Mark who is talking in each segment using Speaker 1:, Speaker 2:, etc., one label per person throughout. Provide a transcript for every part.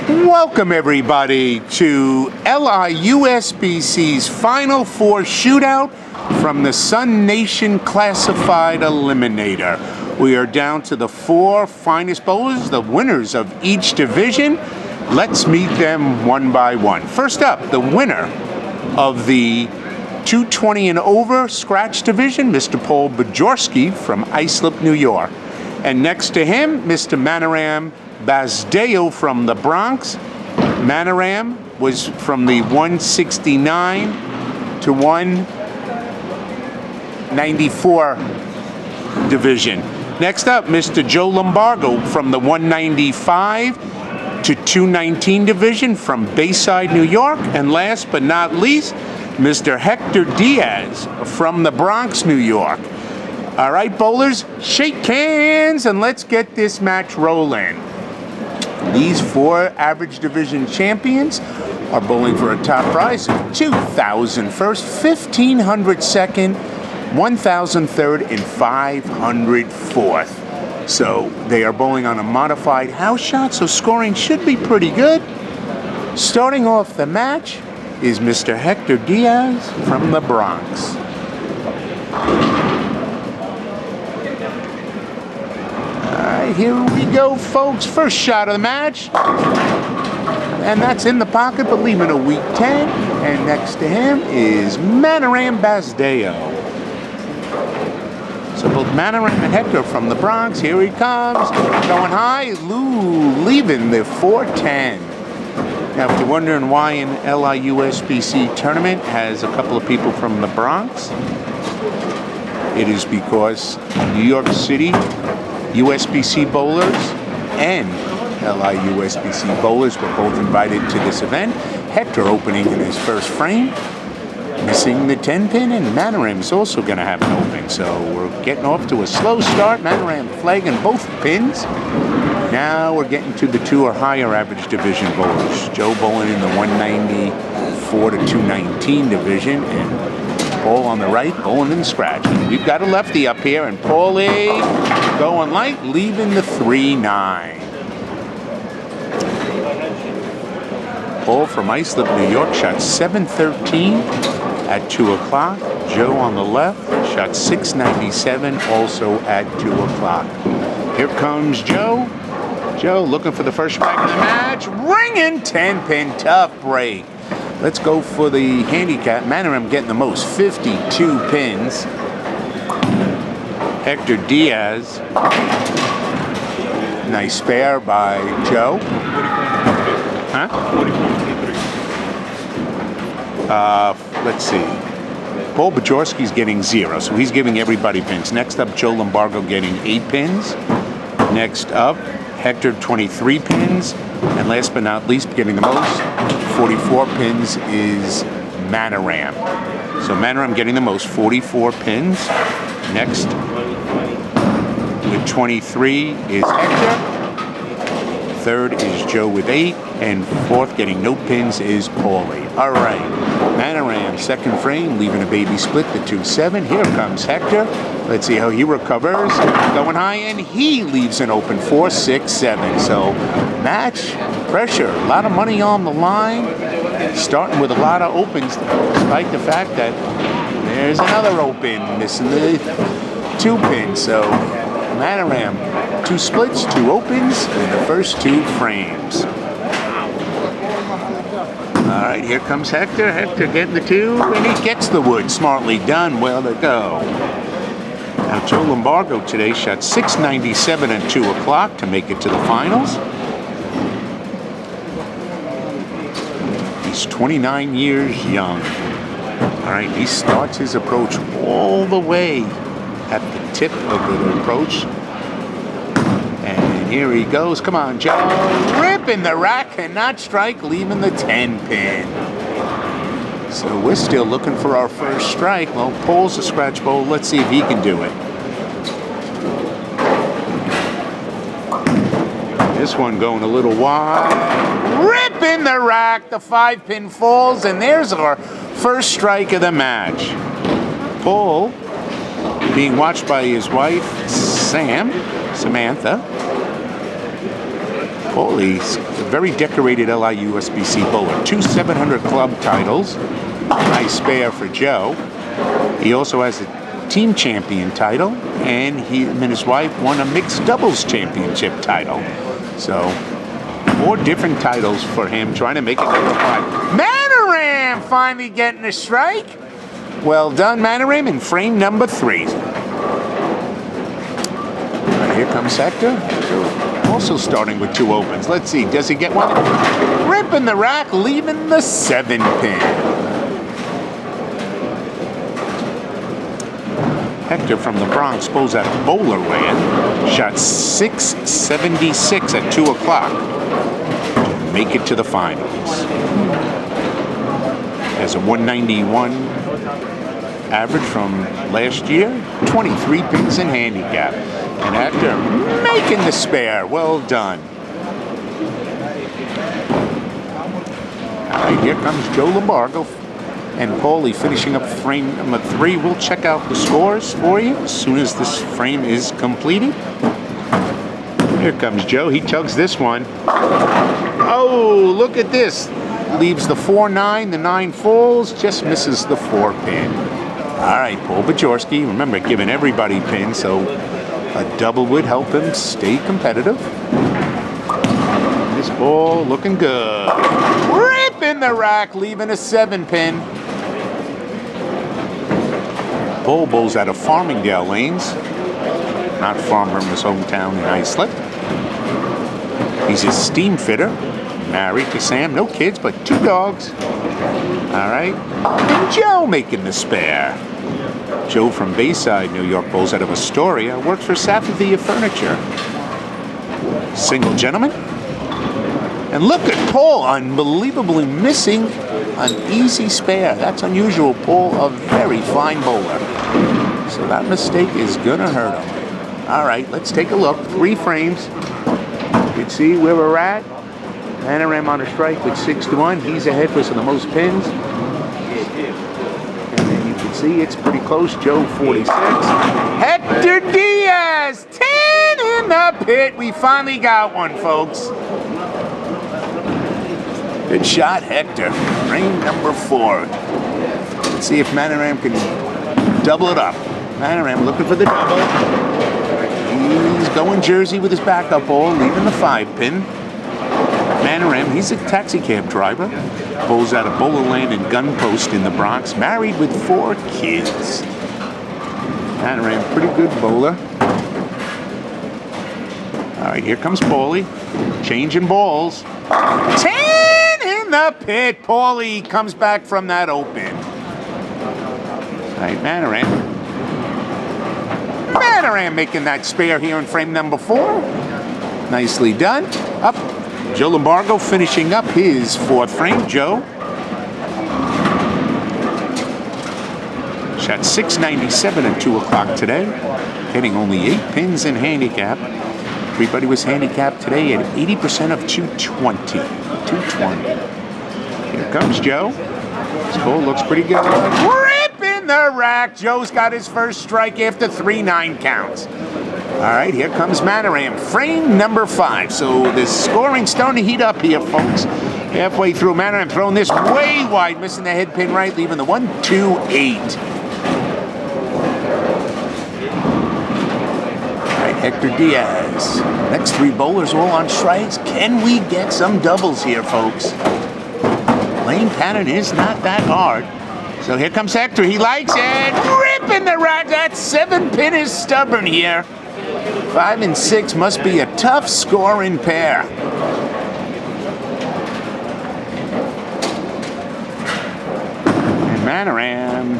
Speaker 1: Welcome everybody to Liusbc's Final Four Shootout from the Sunation Classified Eliminator. We are down to the four finest bowlers, the winners of each division. Let's meet them one by one. First up, the winner of the 220 and over scratch division, Mr. Paul Bajorski from Islip, New York. And next to him, Mr. Maniram Basdeo from the Bronx. Maniram was from the 169 to 194 division. Next up, Mr. Joe LaBargo from the 195 to 219 division from Bayside, New York. And last but not least, Mr. Hector Diaz from the Bronx, New York. All right, bowlers, shake hands and let's get this match rolling. These four average division champions are bowling for a top prize of 2,000 first, 1,500 second, 1,000 third, and 500 fourth. So they are bowling on a modified house shot, so scoring should be pretty good. Starting off the match is Mr. Hector Diaz from the Bronx. Here we go, folks. First shot of the match. And that's in the pocket, but leaving a weak 10. And next to him is Maniram Basdeo. So both Maniram and Hector from the Bronx. Here he comes. Going high. Leaving the 410. Now, if you're wondering why an Liusbc tournament has a couple of people from the Bronx, it is because New York City USBC bowlers and Liusbc bowlers were both invited to this event. Hector opening in his first frame, missing the 10 pin, and Maniram is also going to have an open. So we're getting off to a slow start. Maniram flagging both pins. Now we're getting to the two or higher average division bowlers. Joe bowling in the 194 to 219 division, and Paul on the right, bowling in scratch. We've got a lefty up here, and Paulie going light, leaving the 3-9. Paul from Islip, New York, shot 713 at 2 o'clock. Joe on the left, shot 697, also at 2 o'clock. Here comes Joe. Joe looking for the first strike of the match. Ringing 10-pin, tough break. Let's go for the handicap. Maniram getting the most, 52 pins. Hector Diaz. Nice spare by Joe. Huh? Let's see. Paul Bajorski's getting 0, so he's giving everybody pins. Next up, Joe LaBargo getting 8 pins. Next up, Hector 23 pins. And last but not least, getting the most, 44 pins, is Maniram. So Maniram getting the most, 44 pins. Next, with 23, is Hector. Third is Joe with 8. And fourth, getting no pins, is Paulie. All right, Maniram, second frame, leaving a baby split, the 2-7. Here comes Hector. Let's see how he recovers. Going high, and he leaves an open 4-6-7. So match pressure, a lot of money on the line, starting with a lot of opens, despite the fact that there's another open, missing the 2 pin. So Maniram, 2 splits, 2 opens in the first 2 frames. All right, here comes Hector. Hector getting the 2, and he gets the wood. Smartly done, well to go. Now, Joe LaBargo today shot 697 at 2 o'clock to make it to the finals. He's 29 years young. All right, he starts his approach all the way at the tip of the approach. And here he goes. Come on, Joe. Ripping the rack, cannot strike, leaving the 10 pin. So we're still looking for our first strike. Well, Paul's a scratch bowl. Let's see if he can do it. This one going a little wide. Ripping the rack. The 5 pin falls, and there's our first strike of the match. Paul being watched by his wife, Samantha. Pauly's a very decorated Liusbc bowler. 2 700 club titles. Nice spare for Joe. He also has a team champion title, and he and his wife won a mixed doubles championship title. So, 4 different titles for him, trying to make it number 5. Maniram finally getting a strike. Well done, Maniram, in frame number 3. Right, here comes Hector. Also starting with 2 opens. Let's see, does he get one? Ripping the rack, leaving the 7-pin. Hector from the Bronx bowls out of Bowler Land. Shot 676 at 2 o'clock to make it to the finals. Has a 191 average from last year. 23 pins in handicap. And Hector making the spare. Well done. All right, here comes Joe LaBargo and Paulie finishing up frame number 3. We'll check out the scores for you as soon as this frame is completed. Here comes Joe. He tugs this one. Oh, look at this. Leaves the 4-9. The 9 falls. Just misses the 4-pin. All right, Paul Bajorski. Remember, giving everybody pins, so a double would help him stay competitive. This ball looking good. Ripping the rack, leaving a 7-pin. Paul bowls out of Farmingdale Lanes, not far from his hometown in Islip. He's a steam fitter, married to Sam, no kids, but 2 dogs. All right, and Joe making the spare. Joe from Bayside, New York, bowls out of Astoria, works for Safavia Furniture. Single gentleman. And look at Paul, unbelievably missing an easy spare. That's unusual. Paul, a very fine bowler. So that mistake is going to hurt him. All right, let's take a look. 3 frames. You can see where we're at. Maniram on a strike with 6-1. He's ahead for some of the most pins. See, it's pretty close. Joe, 46. Hector Diaz, 10 in the pit. We finally got one, folks. Good shot, Hector. Frame number 4. Let's see if Maniram can double it up. Maniram looking for the double. He's going Jersey with his backup ball, leaving the 5-pin. Maniram, he's a taxi cab driver. Bowls out of Bowler Land and Gun Post in the Bronx. Married with 4 kids. Maniram, pretty good bowler. All right, here comes Paulie. Changing balls. 10 in the pit. Paulie comes back from that open. All right, Maniram. Maniram making that spare here in frame number 4. Nicely done. Up. Joe LaBargo finishing up his 4th frame. Joe shot 697 at 2 o'clock today, hitting only 8 pins in handicap. Everybody was handicapped today at 80% of 220. 220. Here comes Joe. This ball looks pretty good. Ripping the rack. Joe's got his first strike after 3 9 counts. All right, here comes Maniram, frame number 5. So the scoring's starting to heat up here, folks. Halfway through, Maniram throwing this way wide, missing the head pin right, leaving the 1-2-8. All right, Hector Diaz. Next 3 bowlers all on strikes. Can we get some doubles here, folks? Lane pattern is not that hard. So here comes Hector. He likes it. Ripping the rack. That 7-pin is stubborn here. 5 and 6 must be a tough scoring pair. And Maniram.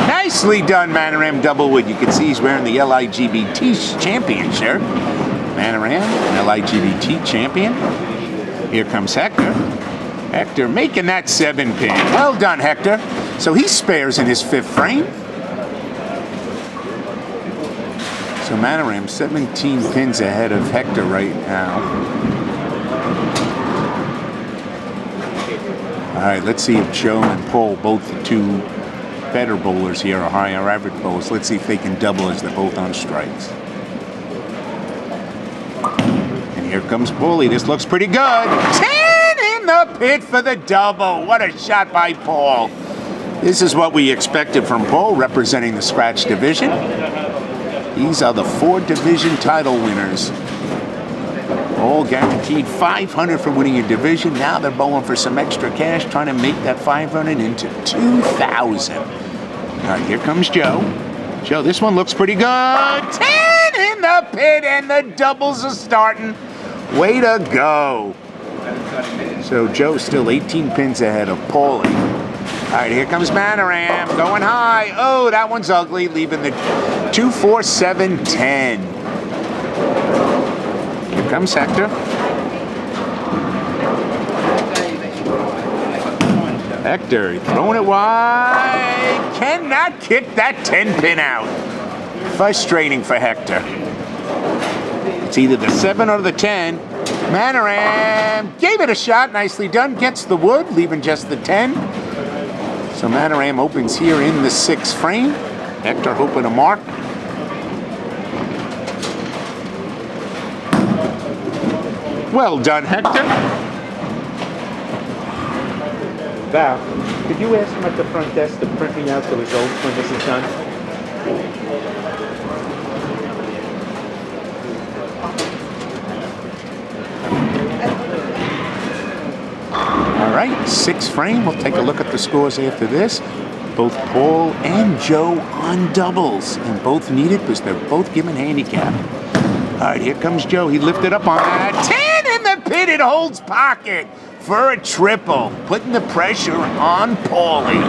Speaker 1: Nicely done, Maniram double wood. You can see he's wearing the LIGBT champion shirt. Maniram, an LIGBT champion. Here comes Hector. Hector making that 7-pin. Well done, Hector. So he spares in his 5th frame. So Maniram 17 pins ahead of Hector right now. All right, let's see if Joe and Paul, both the 2 better bowlers here, are higher average bowlers. Let's see if they can double as they're both on strikes. And here Here comes Paulie. This looks pretty good. 10 in the pit for the double. What a shot by Paul. This is what we expected from Paul, representing the scratch division. These are the 4 division title winners. All guaranteed $500 for winning your division. Now they're bowling for some extra cash, trying to make that $500 into $2,000. All right, here comes Joe. Joe, this one looks pretty good. 10 in the pit, and the doubles are starting. Way to go. So Joe's still 18 pins ahead of Paulie. All right, here comes Maniram, going high. Oh, that one's ugly, leaving the 2, 4, 7, 10. Here comes Hector. Hector throwing it wide. Cannot kick that 10 pin out. Frustrating for Hector. It's either the 7 or the 10. Maniram gave it a shot. Nicely done. Gets the wood, leaving just the 10. So Maniram opens here in the 6th frame. Hector hoping to mark. Well done, Hector. Val, could you ask him at the front desk to print me out the results when this is done? All right, 6th frame. We'll take a look at the scores after this. Both Paul and Joe on doubles, and both needed because they're both given handicap. All right, here comes Joe. He lifted up on that. 10 in the pit. It holds pocket for a triple, putting the pressure on Paulie.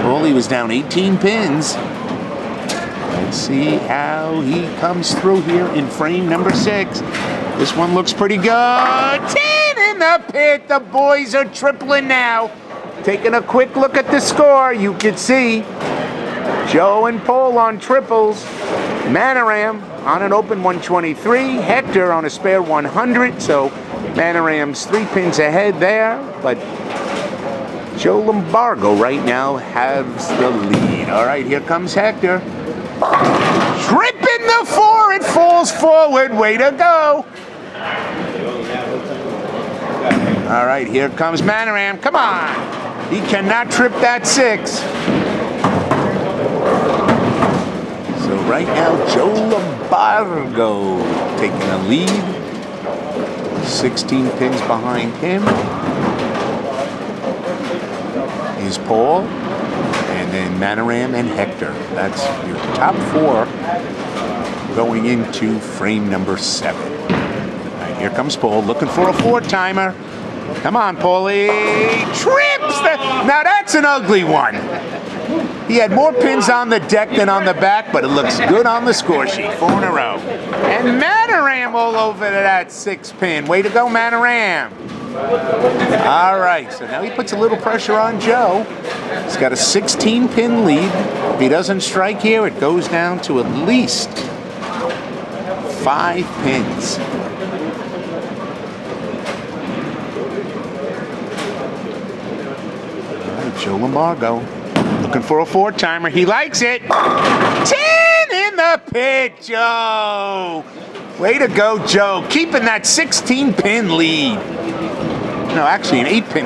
Speaker 1: Paulie was down 18 pins. Let's see how he comes through here in frame number 6. This one looks pretty good. 10 in the pit. The boys are tripling now. Taking a quick look at the score, you can see Joe and Paul on triples. Maniram on an open 123. Hector on a spare 100. So Maniram's 3 pins ahead there. But Joe LaBargo right now has the lead. All right, here comes Hector. Tripping the 4. It falls forward. Way to go. All right, here comes Maniram. Come on. He cannot trip that 6. So right now, Joe LaBargo taking a lead. 16 pins behind him is Paul, and then Maniram and Hector. That's your top 4 going into frame number 7. All right, here comes Paul looking for a 4-timer. Come on, Paulie. Trips! Now that's an ugly one. He had more pins on the deck than on the back, but it looks good on the score sheet. 4 in a row. And Maniram all over to that 6 pin. Way to go, Maniram. All right, so now he puts a little pressure on Joe. He's got a 16-pin lead. If he doesn't strike here, it goes down to at least 5 pins. Joe LaBargo looking for a 4-timer. He likes it. 10 in the pit, Joe. Way to go, Joe. Keeping that 16-pin lead. No, actually an 8-pin.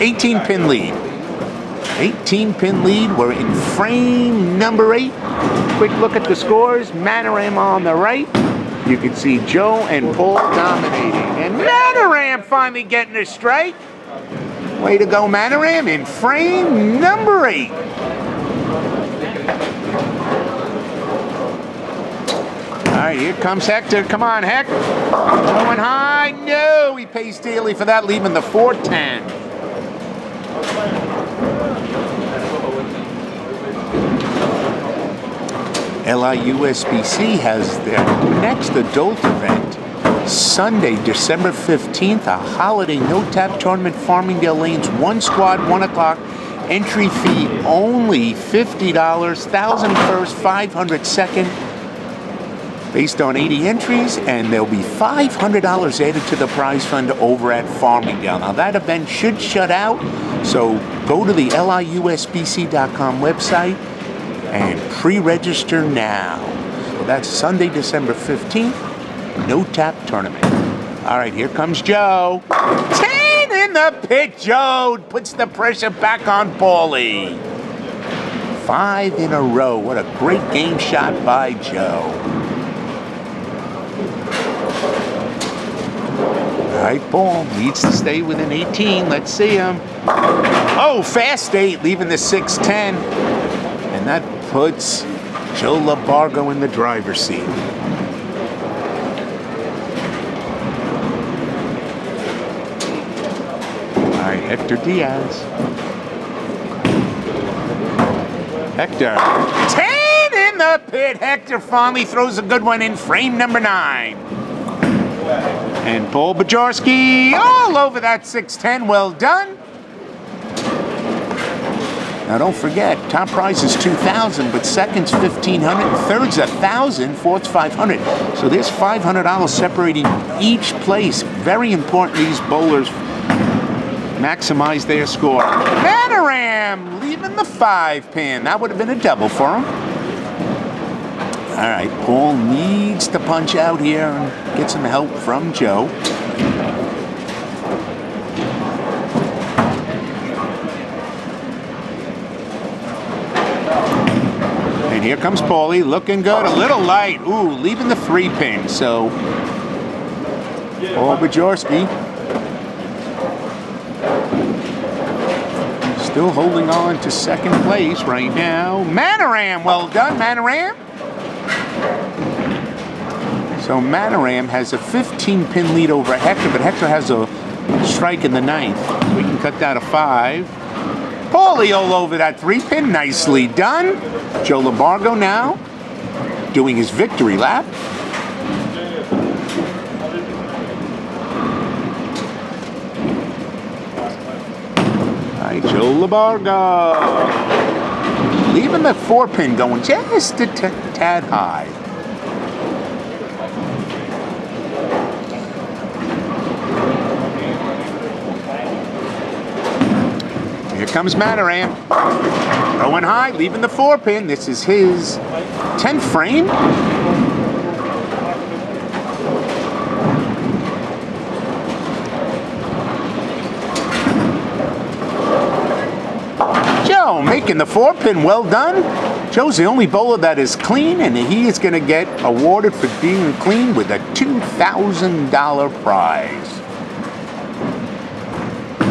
Speaker 1: 18-pin lead. 18-pin lead. We're in frame number 8. Quick look at the scores. Maniram on the right. You can see Joe and Paul dominating. And Maniram finally getting a strike. Way to go, Maniram, in frame number 8. All right, here comes Hector. Come on, Heck. Going high. No, he pays dearly for that, leaving the 4-10. Liusbc has their next adult event. Sunday, December 15th, a holiday no-tap tournament, Farmingdale Lanes, 1 squad, 1 o'clock. Entry fee only $50, 1,000 first, 500 second, based on 80 entries, and there'll be $500 added to the prize fund over at Farmingdale. Now, that event should shut out, so go to the Liusbc.com website and pre-register now. So that's Sunday, December 15th, no tap tournament. All right, here comes Joe. 10 in the pit. Joe puts the pressure back on Paulie. 5 in a row. What a great game shot by Joe. All right, Paul needs to stay within 18. Let's see him. Oh, fast 8, leaving the 6-10. And that puts Joe LaBargo in the driver's seat. All right, Hector Diaz. Hector. 10 in the pit. Hector finally throws a good one in frame number 9. And Paul Bajorski all over that 6-10. Well done. Now don't forget, top prize is $2,000, but second's $1,500, and third's $1,000, fourth's $500. So there's $500 separating each place. Very important these bowlers maximize their score. Maniram leaving the 5-pin. That would have been a double for him. All right, Paul needs to punch out here and get some help from Joe. And here comes Paulie, looking good, a little light. Ooh, leaving the 3-pin. So, Paul Bajorski still holding on to second place right now. Maniram, well done, Maniram. So Maniram has a 15-pin lead over Hector, but Hector has a strike in the 9th. We can cut that to 5. Paulie all over that 3-pin, nicely done. Joe LaBargo now doing his victory lap. All right, Joe LaBargo. Leaving the 4-pin going just a tad high. Here comes Maniram. Going high, leaving the 4-pin. This is his 10th frame. Joe making the 4-pin, well done. Joe's the only bowler that is clean, and he is going to get awarded for being clean with a $2,000 prize.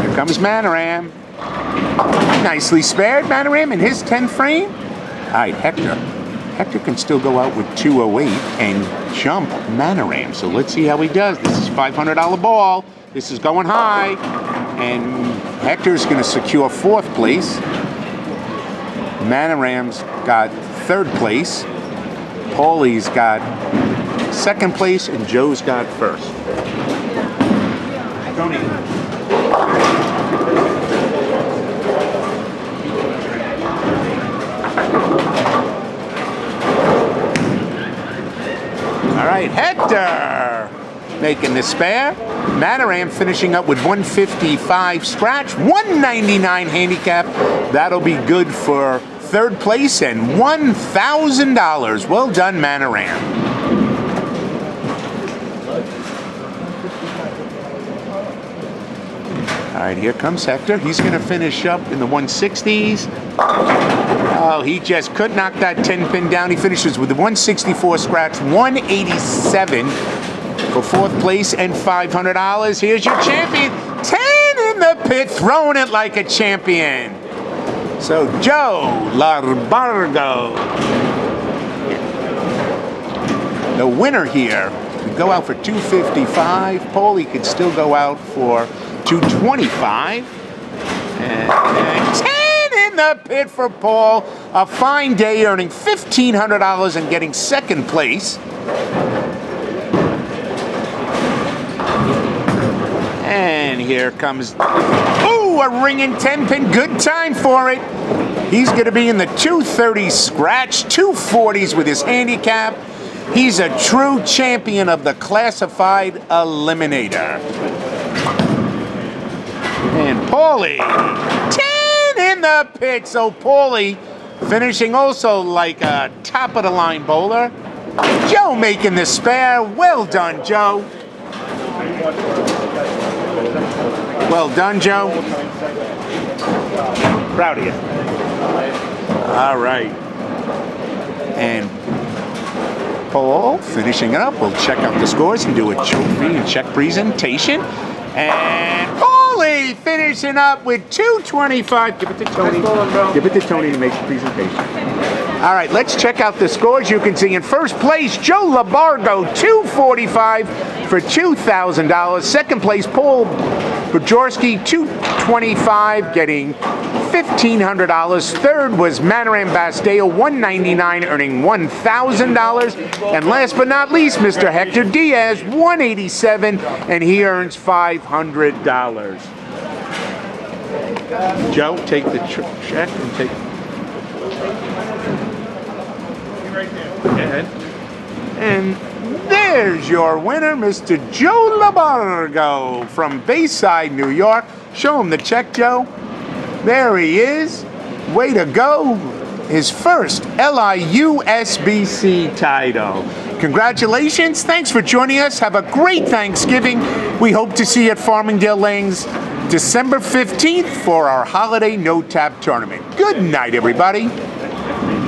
Speaker 1: Here comes Maniram. Nicely spared, Maniram in his 10th frame. All right, Hector. Hector can still go out with 208 and jump Maniram. So let's see how he does. This is $500 ball. This is going high. And Hector's going to secure 4th place. Maniram's got 3rd place. Paulie's got 2nd place. And Joe's got 1st. Tony. All right, Hector making the spare. Maniram finishing up with 155 scratch, 199 handicap. That'll be good for 3rd place and $1,000. Well done, Maniram. All right, here comes Hector. He's going to finish up in the 160s. Oh, he just could knock that 10-pin down. He finishes with the 164 scratch, 187 for 4th place and $500. Here's your champion, 10 in the pit, throwing it like a champion. So Joe LaBargo, the winner here, could go out for 255. Paulie could still go out for 225. And 10 in the pit for Paul. A fine day, earning $1,500 and getting 2nd place. And here comes, ooh, a ringing 10-pin. Good time for it. He's going to be in the 230 scratch, 240s with his handicap. He's a true champion of the classified Eliminator. And Paulie, 10 in the pit. So Paulie finishing also like a top-of-the-line bowler. Joe making the spare. Well done, Joe. Well done, Joe. Proud of you. All right. And Paul finishing it up. We'll check out the scores and do a trophy and check presentation. And Paulie finishing up with 225. Give it to Tony. Give it to Tony to make the presentation. All right, let's check out the scores. You can see in first place, Joe LaBargo, 245 for $2,000. Second place, Paul Bajorski, 225, getting $1,500. Third was Maniram Basdeo, 199, earning $1,000. And last but not least, Mr. Hector Diaz, 187, and he earns $500. Joe, take the check and take. Go ahead. And there's your winner, Mr. Joe LaBargo from Bayside, New York. Show him the check, Joe. There he is. Way to go. His first Liusbc title. Congratulations. Thanks for joining us. Have a great Thanksgiving. We hope to see you at Farmingdale Lanes December 15th for our holiday no-tap tournament. Good night, everybody.